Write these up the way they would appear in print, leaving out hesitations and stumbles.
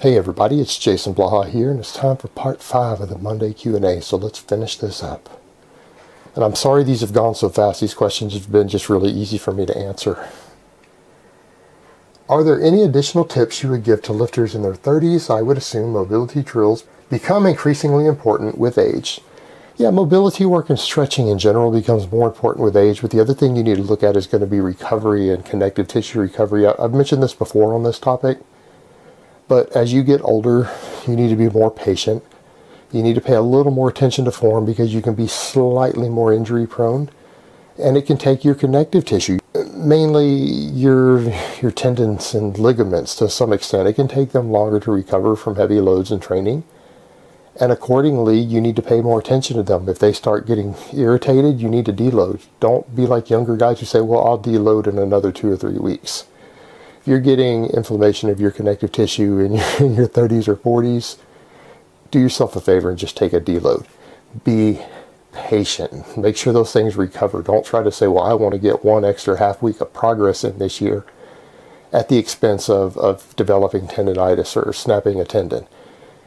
Hey everybody, it's Jason Blaha here, and it's time for part 5 of the Monday Q&A, so let's finish this up. And I'm sorry these have gone so fast. These questions have been just really easy for me to answer. Are there any additional tips you would give to lifters in their 30s? I would assume mobility drills become increasingly important with age. Yeah, mobility work and stretching in general becomes more important with age, but the other thing you need to look at is going to be recovery and connective tissue recovery. I've mentioned this before on this topic. But as you get older, you need to be more patient. You need to pay a little more attention to form because you can be slightly more injury prone. And it can take your connective tissue, mainly your tendons and ligaments to some extent. It can take them longer to recover from heavy loads and training. And accordingly, you need to pay more attention to them. If they start getting irritated, you need to deload. Don't be like younger guys who say, well, I'll deload in another 2 or 3 weeks. If you're getting inflammation of your connective tissue in your 30s or 40s, do yourself a favor and just take a deload. Be patient. Make sure those things recover. Don't try to say, well, I want to get 1 extra half week of progress in this year at the expense of developing tendonitis or snapping a tendon.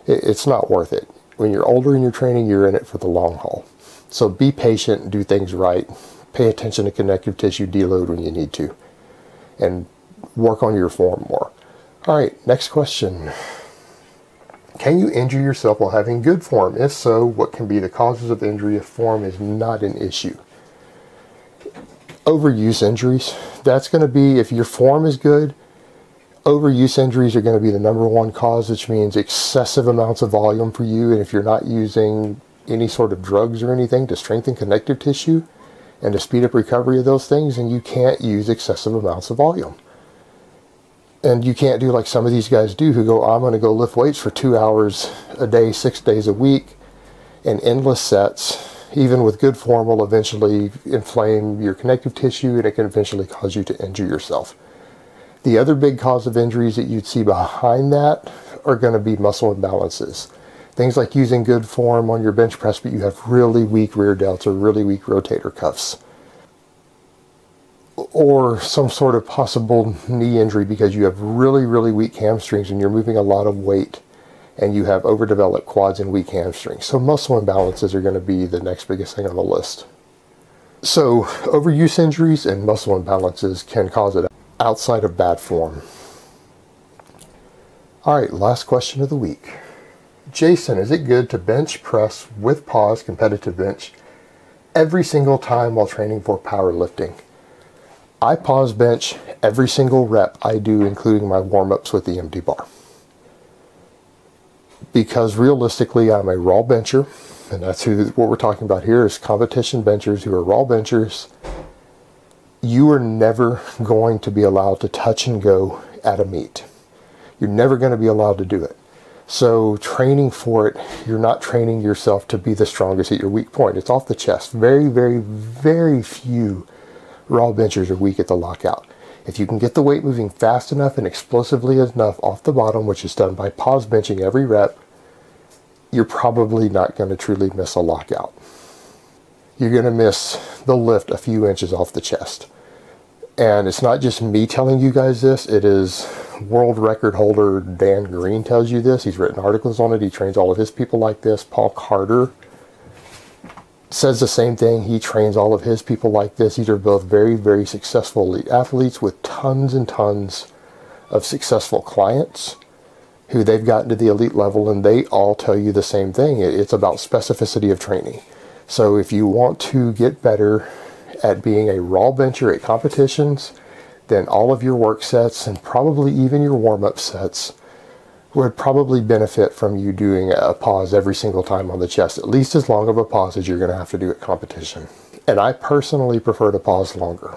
It's not worth it. When you're older in your training, you're in it for the long haul. So be patient, do things right, pay attention to connective tissue, deload when you need to, and work on your form more. All right, next question. Can you injure yourself while having good form? If so, what can be the causes of injury if form is not an issue? Overuse injuries. That's going to be, if your form is good, overuse injuries are going to be the #1 cause, which means excessive amounts of volume for you. And if you're not using any sort of drugs or anything to strengthen connective tissue and to speed up recovery of those things, then you can't use excessive amounts of volume. And you can't do like some of these guys do who go, I'm going to go lift weights for 2 hours a day, 6 days a week, and endless sets, even with good form, will eventually inflame your connective tissue, and it can eventually cause you to injure yourself. The other big cause of injuries that you'd see behind that are going to be muscle imbalances. Things like using good form on your bench press, but you have really weak rear delts or really weak rotator cuffs. Or some sort of possible knee injury because you have really, really weak hamstrings and you're moving a lot of weight and you have overdeveloped quads and weak hamstrings. So muscle imbalances are going to be the next biggest thing on the list. So overuse injuries and muscle imbalances can cause it outside of bad form. All right, last question of the week. Jason, is it good to bench press with pause, competitive bench, every single time while training for powerlifting? I pause bench every single rep I do, including my warm-ups with the empty bar. Because realistically, I'm a raw bencher, and that's what we're talking about here is competition benchers who are raw benchers. You are never going to be allowed to touch and go at a meet. You're never going to be allowed to do it. So training for it, you're not training yourself to be the strongest at your weak point. It's off the chest. Very, very, very few raw benchers are weak at the lockout. If you can get the weight moving fast enough and explosively enough off the bottom, which is done by pause benching every rep, you're probably not going to truly miss a lockout. You're going to miss the lift a few inches off the chest. And it's not just me telling you guys this, it is world record holder Dan Green tells you this. He's written articles on it. He trains all of his people like this. Paul Carter says the same thing. He trains all of his people like this. These are both very, very successful elite athletes with tons and tons of successful clients who they've gotten to the elite level, and they all tell you the same thing. It's about specificity of training. So if you want to get better at being a raw bencher at competitions, then all of your work sets and probably even your warm-up sets would probably benefit from you doing a pause every single time on the chest, at least as long of a pause as you're going to have to do at competition. And I personally prefer to pause longer.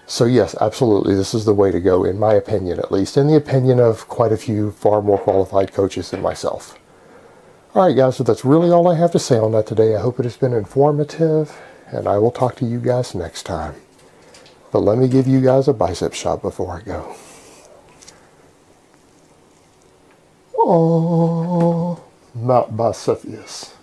So yes, absolutely, this is the way to go, in my opinion at least, in the opinion of quite a few far more qualified coaches than myself. All right, guys, so that's really all I have to say on that today. I hope it has been informative, and I will talk to you guys next time. But let me give you guys a bicep shot before I go. Oh, Mount Vesuvius.